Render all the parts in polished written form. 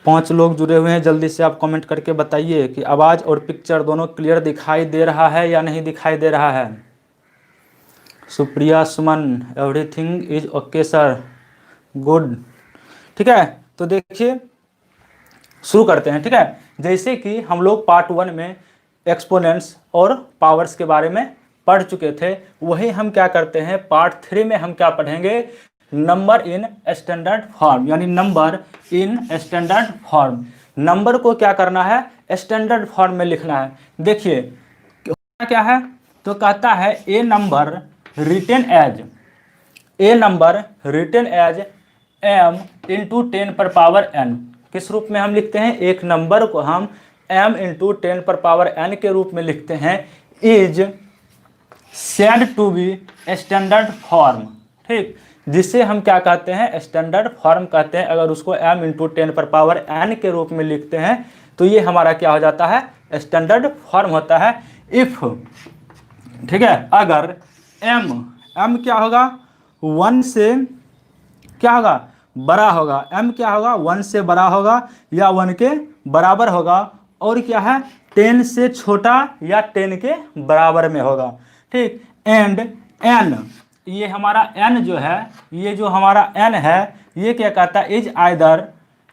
5 लोग जुड़े हुए हैं, जल्दी से आप कमेंट करके बताइए कि आवाज़ और पिक्चर दोनों क्लियर दिखाई दे रहा है या नहीं दिखाई दे रहा है। Supriya Suman, everything is okay sir, good. ठीक है, तो देखिए शुरू करते हैं। ठीक है, जैसे कि हम लोग पार्ट 1 में एक्सपोनेंट्स और पावर्स के बारे में पढ़ चुके थे, वही हम क्या करते हैं पार्ट 3 में हम क्या पढ़ेंगे, नंबर इन स्टैंडर्ड फॉर्म, यानी number in standard form. Number को क्या करना है, स्टैंडर्ड फॉर्म में लिखना है। देखिए क्या है, तो कहता है a number written as, a number written as m into 10 पर पावर n। किस रूप में हम लिखते हैं, एक नंबर को हम m इंटू 10 पर पावर n के रूप में लिखते हैं, is said to be standard form. ठीक, जिसे हम क्या कहते हैं, स्टैंडर्ड फॉर्म कहते हैं। अगर उसको m इंटू 10 पर पावर n के रूप में लिखते हैं तो ये हमारा क्या हो जाता है, स्टैंडर्ड फॉर्म होता है। इफ, ठीक है, अगर m क्या होगा, 1 से क्या होगा, बड़ा होगा, m क्या होगा, 1 से बड़ा होगा या 1 के बराबर होगा, और क्या है 10 से छोटा या 10 के बराबर में होगा। ठीक, एंड n, ये हमारा n जो है, ये जो हमारा n है, ये क्या कहता है, इज आइदर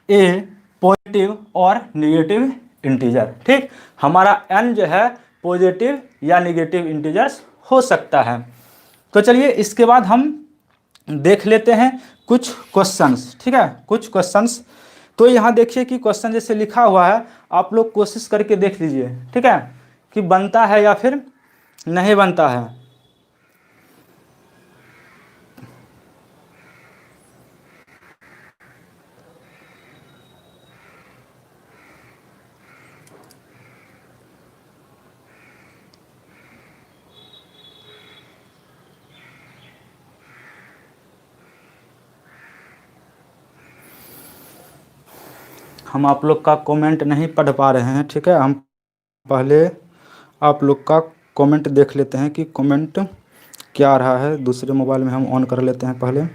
ए पॉजिटिव और निगेटिव इंटीजर। ठीक, हमारा n जो है पॉजिटिव या निगेटिव इंटीजर्स हो सकता है। तो चलिए इसके बाद हम देख लेते हैं कुछ क्वेश्चंस। ठीक है, कुछ क्वेश्चंस। तो यहाँ देखिए कि क्वेश्चन जैसे लिखा हुआ है, आप लोग कोशिश करके देख लीजिए। ठीक है, कि बनता है या फिर नहीं बनता है। हम आप लोग का कमेंट नहीं पढ़ पा रहे हैं। ठीक है, हम पहले आप लोग का कमेंट देख लेते हैं कि कमेंट क्या आ रहा है। दूसरे मोबाइल में हम ऑन कर लेते हैं पहले।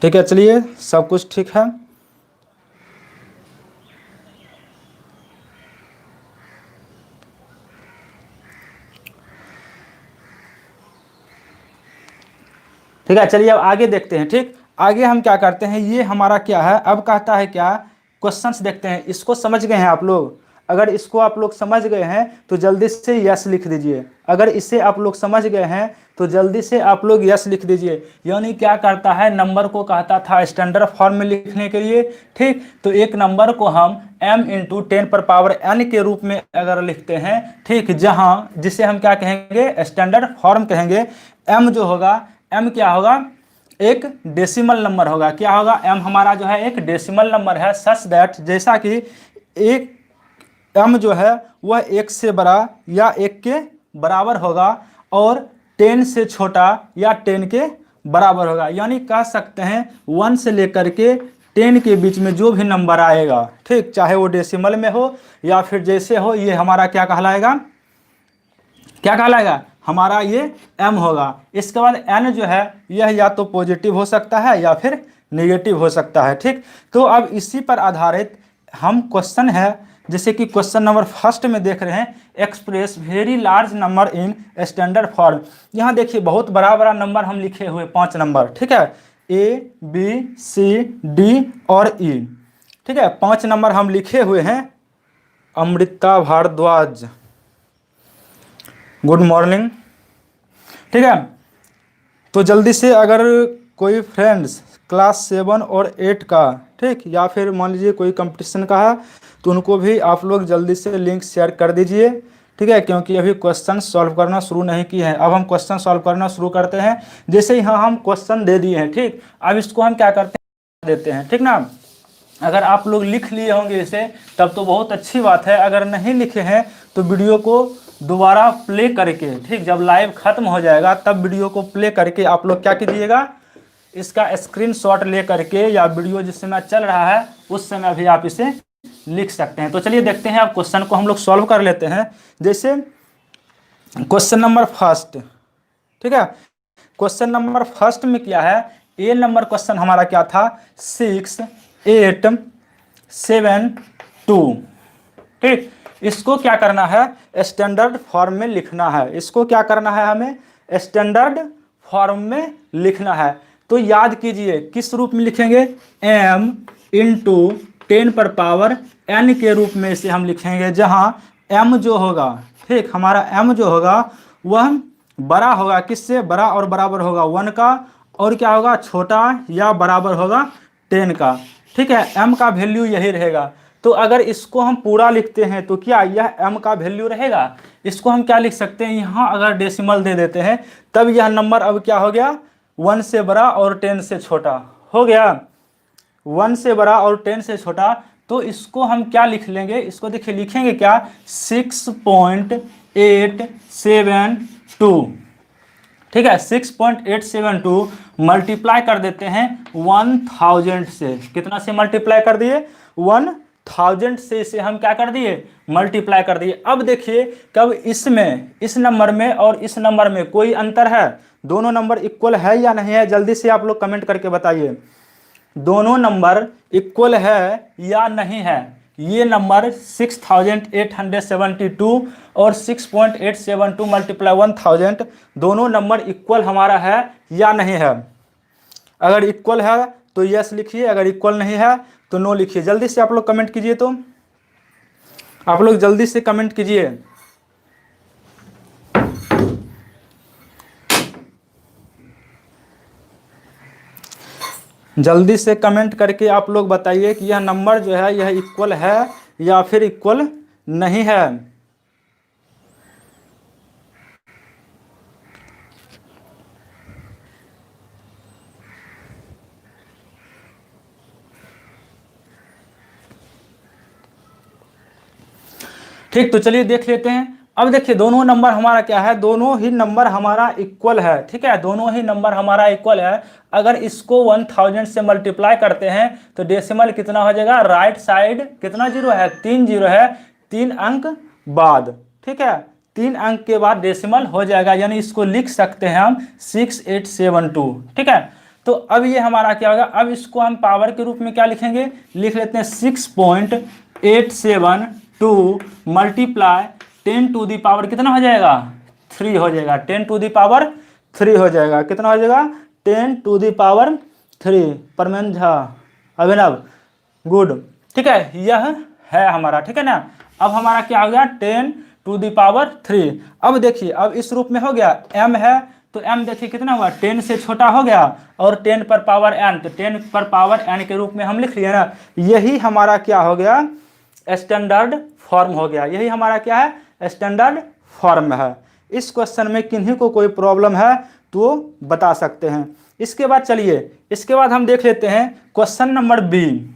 ठीक है, चलिए सब कुछ ठीक है। ठीक है, चलिए अब आगे देखते हैं। ठीक, आगे हम क्या करते हैं, ये हमारा क्या है, अब कहता है क्या, क्वेश्चंस देखते हैं। इसको समझ गए हैं आप लोग? अगर इसको आप लोग समझ गए हैं तो जल्दी से यस लिख दीजिए। अगर इसे आप लोग समझ गए हैं तो जल्दी से आप लोग यस लिख दीजिए। यानी क्या करता है, नंबर को कहता था स्टैंडर्ड फॉर्म में लिखने के लिए। ठीक, तो एक नंबर को हम m इंटू 10 पर पावर n के रूप में अगर लिखते हैं, ठीक, जहां जिसे हम क्या कहेंगे, स्टैंडर्ड फॉर्म कहेंगे। m जो होगा, m क्या होगा, एक डेसिमल नंबर होगा। क्या होगा, m हमारा जो है एक डेसिमल नंबर है। सच दैट, जैसा कि एक m जो है वह 1 से बड़ा या 1 के बराबर होगा और 10 से छोटा या 10 के बराबर होगा। यानी कह सकते हैं 1 से लेकर के 10 के बीच में जो भी नंबर आएगा, ठीक, चाहे वो डेसिमल में हो या फिर जैसे हो, ये हमारा क्या कहलाएगा, क्या कहलाएगा, हमारा ये m होगा। इसके बाद n जो है यह या तो पॉजिटिव हो सकता है या फिर नेगेटिव हो सकता है। ठीक, तो अब इसी पर आधारित हम क्वेश्चन है, जैसे कि क्वेश्चन नंबर 1 में देख रहे हैं, express very large number in standard form. यहाँ देखिए बहुत बड़ा बड़ा नंबर हम लिखे हुए, 5 नंबर। ठीक है, A B C D और E। ठीक है, 5 नंबर हम लिखे हुए हैं। Amrita Bhardwaj, good morning. ठीक है, तो जल्दी से अगर कोई फ्रेंड्स क्लास 7 और 8 का, ठीक, या फिर मान लीजिए कोई कंपटीशन का है तो उनको भी आप लोग जल्दी से लिंक शेयर कर दीजिए। ठीक है, क्योंकि अभी क्वेश्चन सॉल्व करना शुरू नहीं किए हैं। अब हम क्वेश्चन सॉल्व करना शुरू करते हैं। जैसे ही हाँ हम क्वेश्चन दे दिए हैं, ठीक, अब इसको हम क्या करते हैं, देते हैं। ठीक ना, अगर आप लोग लिख लिए होंगे इसे तब तो बहुत अच्छी बात है। अगर नहीं लिखे हैं तो वीडियो को दोबारा प्ले करके, ठीक, जब लाइव खत्म हो जाएगा तब वीडियो को प्ले करके आप लोग क्या कीजिएगा, इसका स्क्रीनशॉट ले करके या वीडियो जिस समय चल रहा है उस समय भी आप इसे लिख सकते हैं। तो चलिए देखते हैं, अब क्वेश्चन को हम लोग सॉल्व कर लेते हैं। जैसे क्वेश्चन नंबर फर्स्ट, ठीक है, क्वेश्चन नंबर फर्स्ट में क्या है, ए नंबर क्वेश्चन हमारा क्या था, 6 8 7 2, ठीक। इसको क्या करना है, स्टैंडर्ड फॉर्म में लिखना है। इसको क्या करना है, हमें स्टैंडर्ड फॉर्म में लिखना है। तो याद कीजिए किस रूप में लिखेंगे, m इंटू 10 पर पावर n के रूप में इसे हम लिखेंगे, जहां m जो होगा, ठीक, हमारा m जो होगा वह बड़ा होगा, किससे, बड़ा और बराबर होगा 1 का, और क्या होगा, छोटा या बराबर होगा 10 का, ठीक है। m का वैल्यू यही रहेगा। तो अगर इसको हम पूरा लिखते हैं तो क्या यह m का वैल्यू रहेगा। इसको हम क्या लिख सकते हैं, यहाँ अगर डेसिमल दे देते हैं तब यह नंबर अब क्या हो गया, 1 से बड़ा और 10 से छोटा हो गया, 1 से बड़ा और 10 से छोटा। तो इसको हम क्या लिख लेंगे, इसको देखिए लिखेंगे क्या, 6.872, ठीक है। 6.872 मल्टीप्लाई कर देते हैं 1000 से, कितना से मल्टीप्लाई कर दिए, 1000 से इसे हम क्या कर दिए, मल्टीप्लाई कर दिए। अब देखिए कब इसमें, इस नंबर में और इस नंबर में कोई अंतर है, दोनों नंबर इक्वल है या नहीं है, जल्दी से आप लोग कमेंट करके बताइए, दोनों नंबर इक्वल है या नहीं है। ये नंबर 6872 और 6.872 मल्टीप्लाई 1000 दोनों नंबर इक्वल हमारा है या नहीं है। अगर इक्वल है तो यस लिखिए, अगर इक्वल नहीं है तो नो लिखिए। जल्दी से आप लोग कमेंट कीजिए, तो आप लोग जल्दी से कमेंट कीजिए। जल्दी से कमेंट करके आप लोग बताइए कि यह नंबर जो है यह इक्वल है या फिर इक्वल नहीं है। ठीक, तो चलिए देख लेते हैं। अब देखिए दोनों नंबर हमारा क्या है, दोनों ही नंबर हमारा इक्वल है, ठीक है, दोनों ही नंबर हमारा इक्वल है। अगर इसको 1000 से मल्टीप्लाई करते हैं तो डेसिमल कितना हो जाएगा, राइट साइड कितना जीरो है, 3 जीरो है, 3 अंक बाद, ठीक है, 3 अंक के बाद डेसिमल हो जाएगा, यानी इसको लिख सकते हैं हम 6872, ठीक है। तो अब ये हमारा क्या होगा, अब इसको हम पावर के रूप में क्या लिखेंगे, लिख लेते हैं 6.872 मल्टीप्लाई 10 टू दी पावर कितना हो जाएगा, 3 हो जाएगा, 10 टू दी पावर 3 हो जाएगा, कितना हो जाएगा, 10 to the power 3। Parmen Jha, Abhinav, good, ठीक है, यह है हमारा, ठीक है ना। अब हमारा क्या हो गया, 10 टू दी पावर 3। अब देखिए अब इस रूप में हो गया, m है तो m देखिए कितना हुआ, 10 से छोटा हो गया, और 10 पर पावर n, तो 10 पर पावर n के रूप में हम लिख लिए ना। यही हमारा क्या हो गया, स्टैंडर्ड फॉर्म हो गया, यही हमारा क्या है, स्टैंडर्ड फॉर्म है। इस क्वेश्चन में किन्हीं को कोई प्रॉब्लम है तो बता सकते हैं। इसके बाद चलिए, इसके बाद हम देख लेते हैं क्वेश्चन नंबर बी,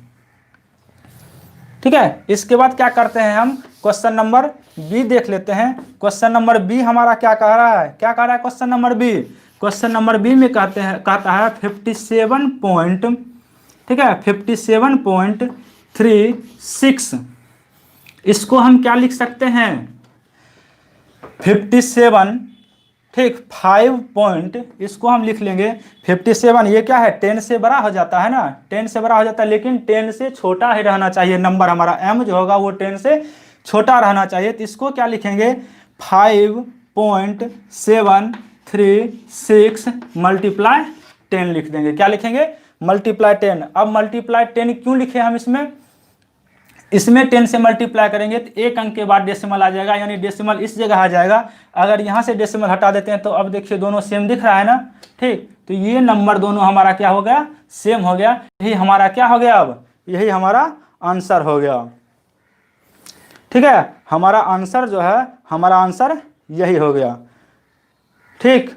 ठीक है। इसके बाद क्या करते हैं हम, क्वेश्चन नंबर बी देख लेते हैं। क्वेश्चन नंबर बी हमारा क्या कह रहा है, क्या कह रहा है question number B, question number B में कहता है 57 पॉइंट, ठीक है, 57.36। इसको हम क्या लिख सकते हैं, 57, ठीक, 5 पॉइंट, इसको हम लिख लेंगे 57। ये क्या है, 10 से बड़ा हो जाता है ना, 10 से बड़ा हो जाता है, लेकिन 10 से छोटा ही रहना चाहिए नंबर, हमारा m जो होगा वो 10 से छोटा रहना चाहिए। तो इसको क्या लिखेंगे, 5.736 मल्टीप्लाई 10 लिख देंगे, क्या लिखेंगे, मल्टीप्लाई 10। अब मल्टीप्लाई 10 क्यों लिखे हम, इसमें 10 से मल्टीप्लाई करेंगे तो एक अंक के बाद डेसिमल आ जाएगा, यानी डेसिमल इस जगह आ जाएगा। अगर यहाँ से डेसिमल हटा देते हैं तो अब देखिए दोनों सेम दिख रहा है ना, ठीक, तो ये नंबर दोनों हमारा क्या हो गया, सेम हो गया। यही हमारा क्या हो गया, अब यही हमारा आंसर हो गया, ठीक है, हमारा आंसर जो है, हमारा आंसर यही हो गया, ठीक।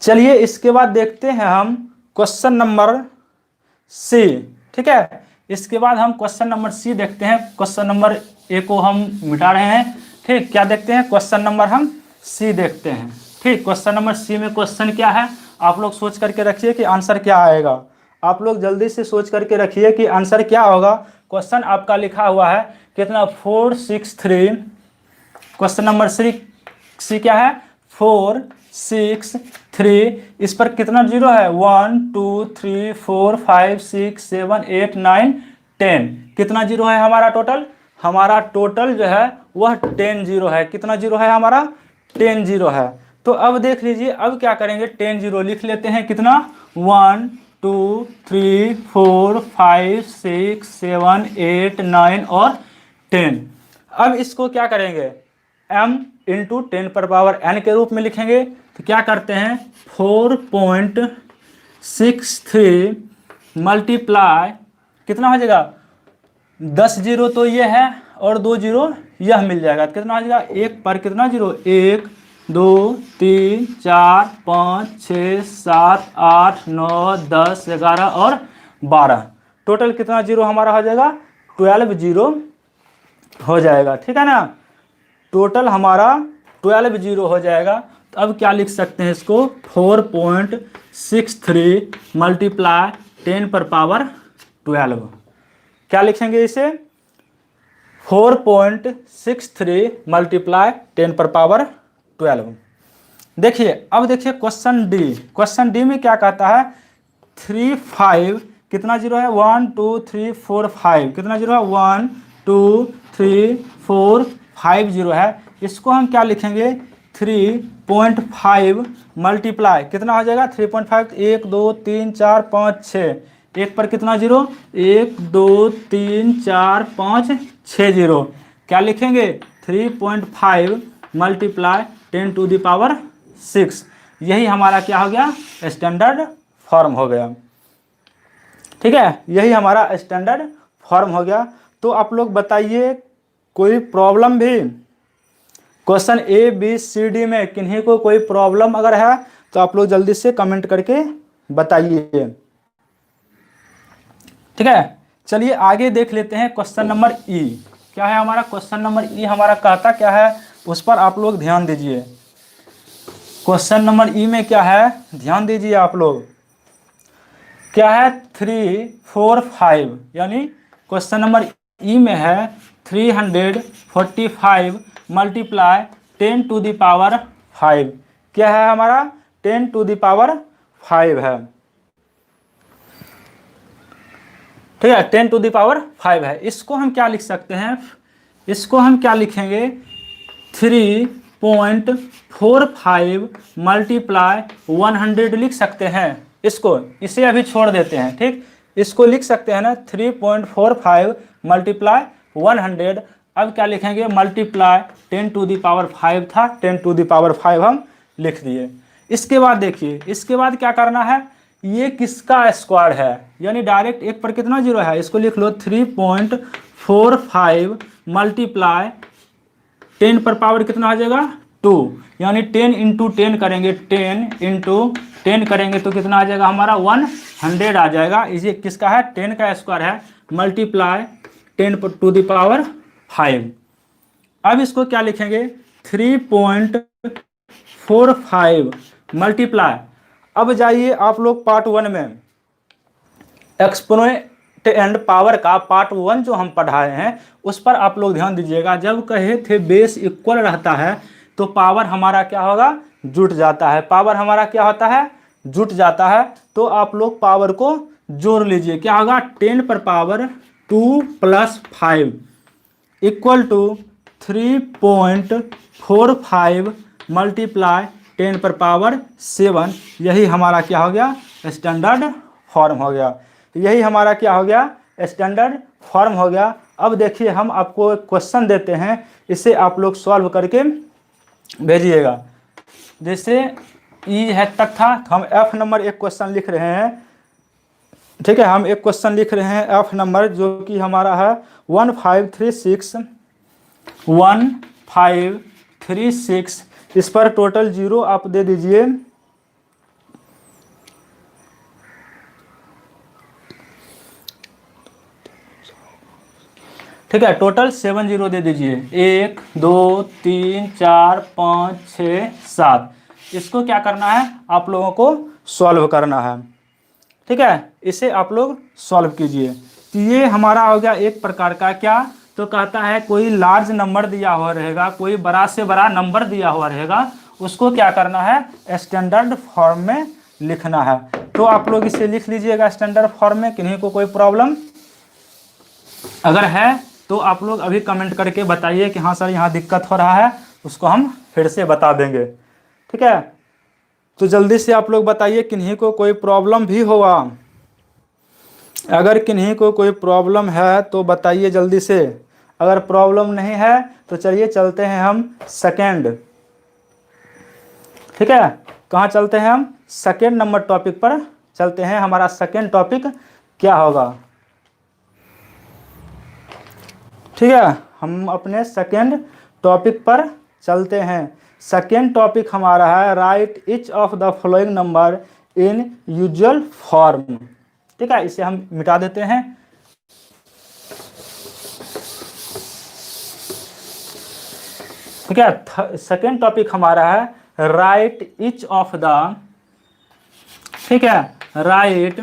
चलिए इसके बाद देखते हैं हम क्वेश्चन नंबर सी, ठीक है। इसके बाद हम क्वेश्चन नंबर सी देखते हैं। क्वेश्चन नंबर ए को हम मिटा रहे हैं, ठीक, क्या देखते हैं, क्वेश्चन नंबर हम सी देखते हैं, ठीक। क्वेश्चन नंबर सी में क्वेश्चन क्या है, आप लोग सोच करके रखिए कि आंसर क्या आएगा। आप लोग जल्दी से सोच करके रखिए कि आंसर क्या होगा। क्वेश्चन आपका लिखा हुआ है कितना 463। क्वेश्चन नंबर सी क्या है 463। इस पर कितना जीरो है 1 2 3 4 5 6 7 8 9 10। कितना जीरो है हमारा टोटल? हमारा टोटल जो है वह 10 जीरो है। कितना जीरो है हमारा? 10 जीरो है। तो अब देख लीजिए, अब क्या करेंगे 10 जीरो लिख लेते हैं। कितना 1 2 3 4 5 6 7 8 9 और 10। अब इसको क्या करेंगे m इंटू 10 पर पावर n के रूप में लिखेंगे। तो क्या करते हैं 4.63 मल्टीप्लाई कितना हो जाएगा 10 जीरो तो ये है और 2 जीरो यह मिल जाएगा। कितना हो जाएगा एक पर कितना जीरो 1 2 3 4 5 6 7 8 9 10 11 और 12। टोटल कितना जीरो हमारा हो जाएगा 12 जीरो हो जाएगा। ठीक है ना, टोटल हमारा 12 जीरो हो जाएगा। तो अब क्या लिख सकते हैं इसको 4.63 मल्टीप्लाई 10 पर पावर 12। क्या लिखेंगे इसे 4.63 मल्टीप्लाई 10 पर पावर 12। देखिए अब देखिए क्वेश्चन डी। क्वेश्चन डी में क्या कहता है 3 5 कितना जीरो है 1 2 3 4 5। कितना जीरो है 1 2 3 4 5 जीरो है। इसको हम क्या लिखेंगे 3.5 मल्टीप्लाई कितना हो जाएगा 3.5 1 2 3 4 5 6। एक पर कितना जीरो 1 2 3 4 5 6 जीरो। क्या लिखेंगे 3.5 मल्टीप्लाई 10 टू द पावर 6। यही हमारा क्या हो गया स्टैंडर्ड फॉर्म हो गया। ठीक है, यही हमारा स्टैंडर्ड फॉर्म हो गया। तो आप लोग बताइए कोई प्रॉब्लम भी question A B C D में किन्हीं को कोई प्रॉब्लम अगर है तो आप लोग जल्दी से कमेंट करके बताइए। ठीक है, चलिए आगे देख लेते हैं क्वेश्चन नंबर ई। क्या है हमारा क्वेश्चन नंबर ई हमारा कहता क्या है उस पर आप लोग ध्यान दीजिए। क्वेश्चन नंबर ई में क्या है ध्यान दीजिए आप लोग। क्या है 3 4 5 यानी क्वेश्चन नंबर ई में है 345 मल्टीप्लाई 10 टू द पावर 5। क्या है हमारा 10 टू द पावर 5 है। ठीक है 10 टू द पावर 5 है। इसको हम क्या लिख सकते हैं, इसको हम क्या लिखेंगे 3.45 मल्टीप्लाई 100 लिख सकते हैं। इसको इसे अभी छोड़ देते हैं। ठीक, इसको लिख सकते हैं ना 3.45 मल्टीप्लाई 100। अब क्या लिखेंगे मल्टीप्लाई 10 टू द पावर 5 था 10 टू द पावर 5 हम लिख दिए। इसके बाद देखिए इसके बाद क्या करना है ये किसका स्क्वायर है यानी डायरेक्ट एक पर कितना जीरो है इसको लिख लो 3.45 मल्टीप्लाई 10 पर पावर कितना आ जाएगा 2 यानी 10 इंटू 10 करेंगे 10 इंटू 10 करेंगे तो कितना आ जाएगा हमारा 100 आ जाएगा। इसे किसका है 10 का स्क्वायर है मल्टीप्लाई 10 टू द पावर 5। अब इसको क्या लिखेंगे 3.45 मल्टीप्लाई। अब जाइए आप लोग पार्ट 1 में एक्सपोनेंट एंड पावर का पार्ट 1 जो हम पढ़ाए हैं उस पर आप लोग ध्यान दीजिएगा। जब कहे थे बेस इक्वल रहता है तो पावर हमारा क्या होगा जुट जाता है। पावर हमारा क्या होता है जुट जाता है। तो आप लोग पावर को जोड़ लीजिए। क्या होगा 10 पर पावर 2 + 5 इक्वल टू 3.45 मल्टीप्लाई 10 पर पावर 7। यही हमारा क्या हो गया स्टैंडर्ड फॉर्म हो गया। यही हमारा क्या हो गया स्टैंडर्ड फॉर्म हो गया। अब देखिए हम आपको एक क्वेश्चन देते हैं इसे आप लोग सॉल्व करके भेजिएगा। जैसे ई है तक था तो हम एफ नंबर एक क्वेश्चन लिख रहे हैं। ठीक है, हम एक क्वेश्चन लिख रहे हैं एफ नंबर जो कि हमारा है 1536 इस पर टोटल जीरो आप दे दीजिए। ठीक है, टोटल 7 जीरो दे दीजिए 1 2 3 4 5 6 7। इसको क्या करना है आप लोगों को सॉल्व करना है। ठीक है, इसे आप लोग सॉल्व कीजिए। तो ये हमारा हो गया एक प्रकार का क्या, तो कहता है कोई लार्ज नंबर दिया हुआ रहेगा, कोई बड़ा से बड़ा नंबर दिया हुआ रहेगा, उसको क्या करना है, स्टैंडर्ड फॉर्म में लिखना है। तो आप लोग इसे लिख लीजिएगा स्टैंडर्ड फॉर्म में। किन्हीं को कोई प्रॉब्लम अगर है तो आप लोग अभी कमेंट करके बताइए कि हाँ सर यहाँ दिक्कत हो रहा है, उसको हम फिर से बता देंगे। ठीक है, तो जल्दी से आप लोग बताइए किन्हीं को कोई प्रॉब्लम भी हुआ। अगर किन्हीं को कोई प्रॉब्लम है तो बताइए जल्दी से। अगर प्रॉब्लम नहीं है तो चलिए चलते हैं हम सेकेंड। ठीक है, कहाँ चलते हैं हम, सेकेंड नंबर टॉपिक पर चलते हैं। हमारा सेकेंड टॉपिक क्या होगा, ठीक है, हम अपने सेकेंड टॉपिक पर चलते हैं। सेकेंड टॉपिक हमारा है right each of the following number in usual form. ठीक है, इसे हम मिटा देते हैं। ठीक है, सेकेंड टॉपिक हमारा है राइट ईच ऑफ द, ठीक है, right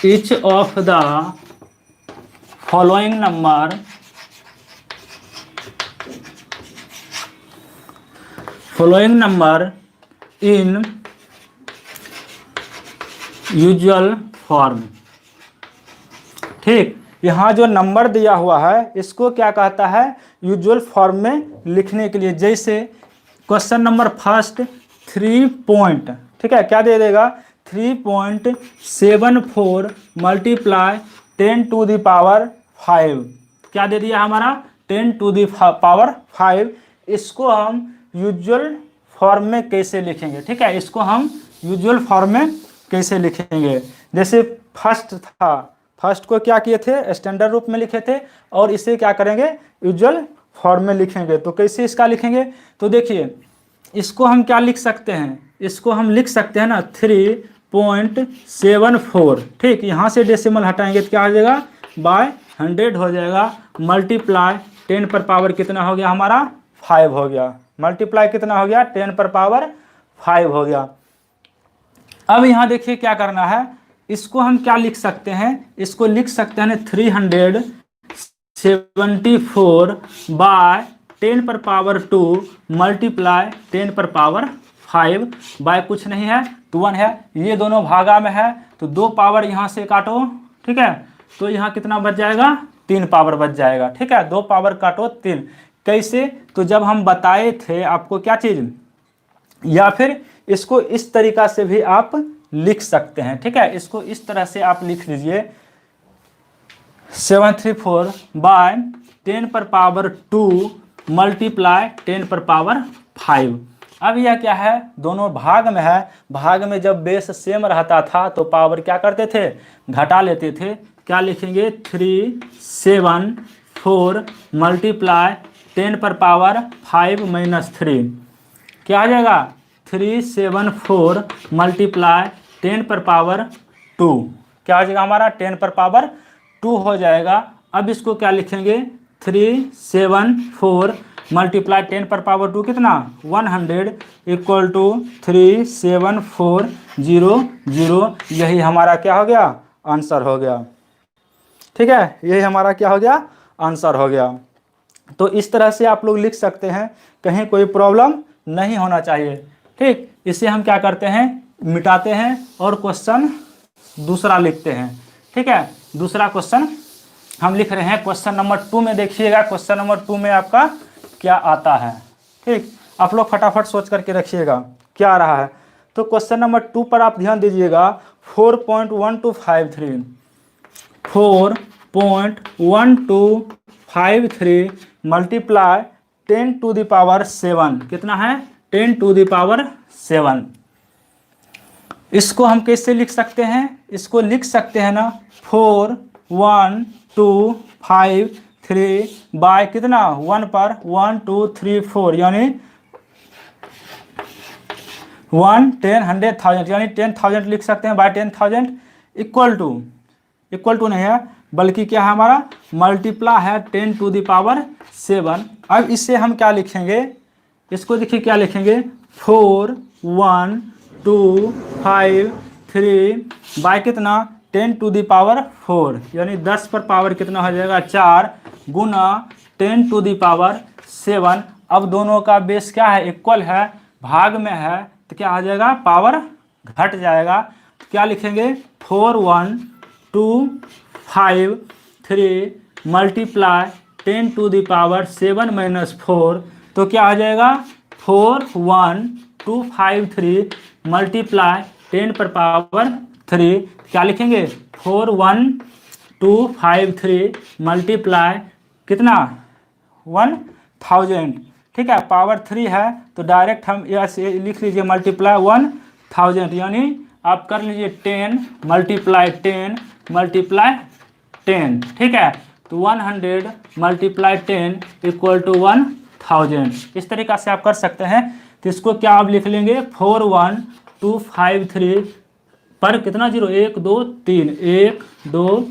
each of the following number in usual form. ठीक, यहाँ जो नंबर दिया हुआ है इसको क्या कहता है, यूजुअल फॉर्म में लिखने के लिए। जैसे क्वेश्चन नंबर फर्स्ट 3 पॉइंट, ठीक है, क्या दे देगा, 3.74 मल्टीप्लाई 10 टू द पावर 5। क्या दे दिया हमारा, 10 टू द पावर 5। इसको हम यूजुअल फॉर्म में कैसे लिखेंगे, ठीक है, इसको हम यूजुअल फॉर्म में कैसे लिखेंगे। जैसे फर्स्ट था, फर्स्ट को क्या किए थे, स्टैंडर्ड रूप में लिखे थे, और इसे क्या करेंगे, यूजुअल फॉर्म में लिखेंगे। तो कैसे इसका लिखेंगे, तो देखिए इसको हम क्या लिख सकते हैं, इसको हम लिख सकते हैं ना 3.74। ठीक, यहाँ से डेसिमल हटाएंगे तो क्या हो जाएगा, बाय 100 हो जाएगा, मल्टीप्लाई 10 पर पावर कितना हो गया हमारा, 5 हो गया। मल्टीप्लाई कितना हो गया, 10 पर पावर 5 हो गया। अब यहाँ देखिए क्या करना है, इसको हम क्या लिख सकते हैं, इसको लिख सकते हैं 374 बाय 10 पर पावर 2 मल्टीप्लाई 10 पर पावर 5 बाय कुछ नहीं है तो 1 है। ये दोनों भागा में है तो 2 पावर यहाँ से काटो, ठीक है, तो यहाँ कितना बच जाएगा, 3 पावर बच जाएगा। ठीक है, 2 पावर काटो 3। कैसे, तो जब हम बताए थे आपको क्या चीज़, या फिर इसको इस तरीका से भी आप लिख सकते हैं। ठीक है, इसको इस तरह से आप लिख लीजिए 734 बाय 10 पर पावर 2 मल्टीप्लाई 10 पर पावर 5। अब यह क्या है, दोनों भाग में है। भाग में जब बेस सेम रहता था तो पावर क्या करते थे, घटा लेते थे। क्या लिखेंगे, 374 मल्टीप्लाई 10 पर पावर 5 माइनस 3, क्या आ जाएगा, 374 मल्टीप्लाई 10 पर पावर 2, क्या हो जाएगा हमारा, 10 पर पावर 2 हो जाएगा। अब इसको क्या लिखेंगे, 374 मल्टीप्लाई 10 पर पावर 2 कितना, 100 इक्वल टू 37400। यही हमारा क्या हो गया, आंसर हो गया। ठीक है, यही हमारा क्या हो गया, आंसर हो गया। तो इस तरह से आप लोग लिख सकते हैं, कहीं कोई प्रॉब्लम नहीं होना चाहिए। ठीक, इसे हम क्या करते हैं, मिटाते हैं और क्वेश्चन दूसरा लिखते हैं। ठीक है, दूसरा क्वेश्चन हम लिख रहे हैं। क्वेश्चन नंबर 2 में देखिएगा, क्वेश्चन नंबर 2 में आपका क्या आता है। ठीक, आप लोग फटाफट सोच करके रखिएगा क्या आ रहा है। तो क्वेश्चन नंबर 2 पर आप ध्यान दीजिएगा, 4.1253 4.1253 मल्टीप्लाई 10 टू द पावर 7, कितना है, 10 टू द पावर 7। इसको हम कैसे लिख सकते हैं, इसको लिख सकते हैं ना 41253 बाय कितना, 1 पर 1 2 3 4 यानी 1 10 100 1000 यानी 10,000 लिख सकते हैं बाय 10,000 इक्वल टू नहीं है बल्कि क्या है हमारा, मल्टीप्लाई है 10 टू द पावर 7। अब इसे हम क्या लिखेंगे, इसको देखिए क्या लिखेंगे 4 1 2 5 3 बाय कितना 10 टू द पावर 4 यानी 10 पर पावर कितना हो जाएगा 4 गुना 10 टू द पावर 7। अब दोनों का बेस क्या है इक्वल है भाग में है तो क्या आ जाएगा पावर घट जाएगा। तो क्या लिखेंगे 4 1 2 5 3 multiply 10 to the power 7 minus 4 तो क्या आ जाएगा 4 1 2 5 3 मल्टीप्लाई 10 पर पावर 3 क्या लिखेंगे 4 1 2 5 3 मल्टीप्लाई कितना 1000। ठीक है पावर 3 है तो डायरेक्ट हम ऐसे लिख लीजिए मल्टीप्लाई 1000 यानी आप कर लीजिए 10 मल्टीप्लाई 10 मल्टीप्लाई 10। ठीक है तो 100 मल्टीप्लाई 10 इक्वल टू 1000। इस तरीक़ा से आप कर सकते हैं। तो इसको क्या आप लिख लेंगे 4 1 2 5 3 पर कितना 0 1 2 3 1 2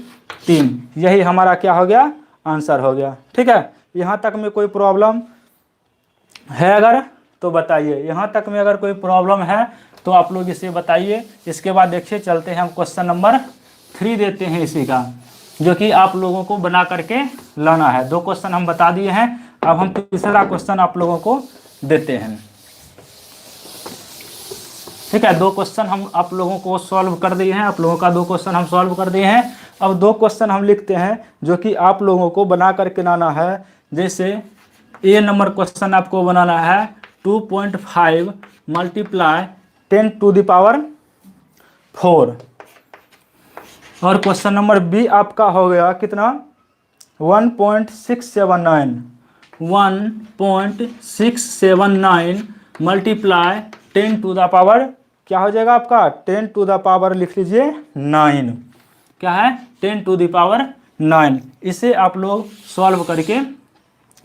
3 यही हमारा क्या हो गया आंसर हो गया। ठीक है यहाँ तक में कोई प्रॉब्लम है अगर तो बताइए, यहाँ तक में अगर कोई प्रॉब्लम है तो आप लोग इसे बताइए। इसके बाद देखिए चलते हैं हम क्वेश्चन नंबर 3 देते हैं इसी का जो कि आप लोगों को बना करके लाना है। 2 क्वेश्चन हम बता दिए हैं, अब हम तीसरा क्वेश्चन आप लोगों को देते हैं। ठीक है 2 क्वेश्चन हम आप लोगों को सॉल्व कर दिए हैं, आप लोगों का 2 क्वेश्चन हम सॉल्व कर दिए हैं। अब 2 क्वेश्चन हम लिखते हैं जो कि आप लोगों को बना करके लाना है। जैसे ए नंबर क्वेश्चन आपको बनाना है 2.5 मल्टीप्लाई 10 टू द पावर 4 और क्वेश्चन नंबर बी आपका हो गया कितना 1.679 मल्टीप्लाई 10 टू द पावर क्या हो जाएगा आपका 10 टू द पावर लिख लीजिए 9। क्या है 10 टू द पावर 9। इसे आप लोग सॉल्व करके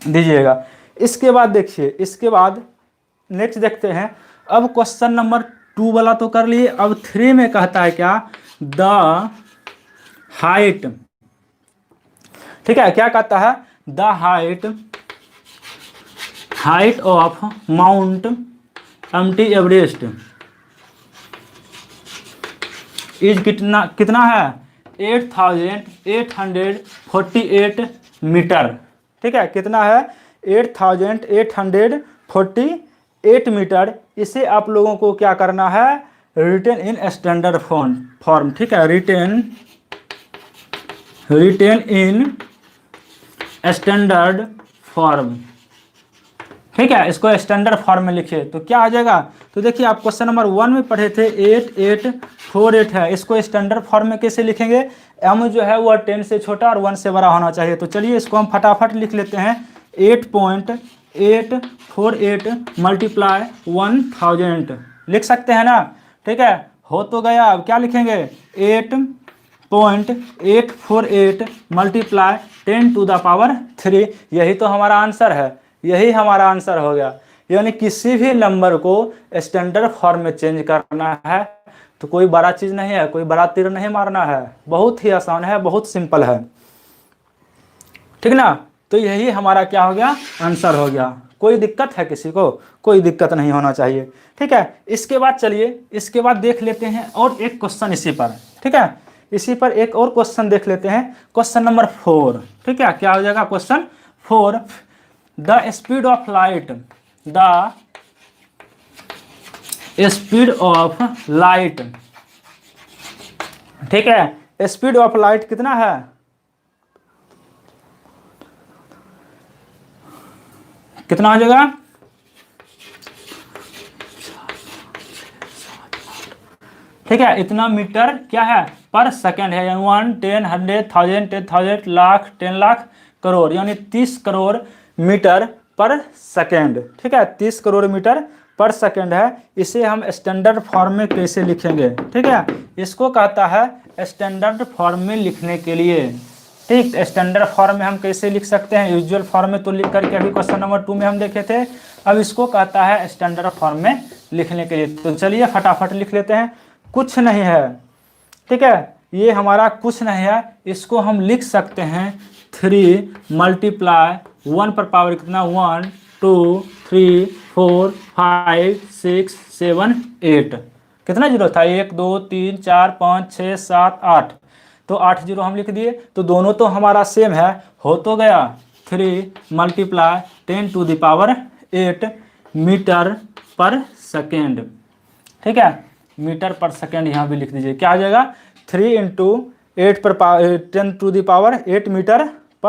दीजिएगा। इसके बाद देखिए इसके बाद नेक्स्ट देखते हैं। अब क्वेश्चन नंबर 2 वाला तो कर लिए, अब 3 में कहता है क्या द हाइट। ठीक है क्या कहता है the height of mount empty Everest is कितना है 8848 मीटर। ठीक है कितना है 8848 मीटर। इसे आप लोगों को क्या करना है रिटेन इन स्टैंडर्ड फॉर्म। ठीक है रिटेन इन स्टैंडर्ड फॉर्म। ठीक है इसको स्टैंडर्ड फॉर्म में लिखिए तो क्या आ जाएगा। तो देखिए आप क्वेश्चन नंबर 1 में पढ़े थे 8848 है, इसको स्टैंडर्ड फॉर्म में कैसे लिखेंगे m जो है वह 10 से छोटा और 1 से बड़ा होना चाहिए। तो चलिए इसको हम फटाफट लिख लेते हैं 8.848 मल्टीप्लाई 1000 लिख सकते हैं ना। ठीक है हो तो गया। अब क्या लिखेंगे 8.848 मल्टीप्लाई 10 टू द पावर 3 यही तो हमारा आंसर है, यही हमारा आंसर हो गया। यानी किसी भी नंबर को स्टैंडर्ड फॉर्म में चेंज करना है तो कोई बड़ा चीज़ नहीं है, कोई बड़ा तीर नहीं मारना है, बहुत ही आसान है, बहुत सिंपल है। ठीक ना तो यही हमारा क्या हो गया आंसर हो गया। कोई दिक्कत है किसी को, कोई दिक्कत नहीं होना चाहिए। ठीक है इसके बाद चलिए इसके बाद देख लेते हैं और एक क्वेश्चन इसी पर। ठीक है इसी पर एक और क्वेश्चन देख लेते हैं क्वेश्चन नंबर 4। ठीक है क्या हो जाएगा question 4 the speed of light ठीक है स्पीड ऑफ लाइट कितना है कितना आ जाएगा ठीक है इतना मीटर क्या है पर सेकेंड है 1 10 100 1000 10,000 लाख 10 लाख करोड़ यानी 30 करोड़ मीटर पर सेकेंड। ठीक है 30 करोड़ मीटर पर सेकेंड है। इसे हम स्टैंडर्ड फॉर्म में कैसे लिखेंगे। ठीक है इसको कहता है स्टैंडर्ड फॉर्म में लिखने के लिए। ठीक स्टैंडर्ड फॉर्म में हम कैसे लिख सकते हैं यूजुअल फॉर्म में तो लिख करके अभी क्वेश्चन नंबर 2 में हम देखे थे। अब इसको कहता है स्टैंडर्ड फॉर्म में लिखने के लिए। तो चलिए फटाफट लिख लेते हैं। कुछ नहीं है ठीक है ये हमारा कुछ नहीं है, इसको हम लिख सकते हैं 3 मल्टीप्लाई 1 पर पावर कितना 1 2 3 4 5 6 7 8, कितना जीरो था, 1 2 3 4 5 6 7 8, तो 8 जीरो हम लिख दिए। तो दोनों तो हमारा सेम है, हो तो गया 3 मल्टीप्लाई 10⁸ मीटर पर सेकेंड। ठीक है, मीटर पर सेकेंड यहाँ भी लिख दीजिए। क्या आ जाएगा, 3 × 8 पर 10⁸ 8 मीटर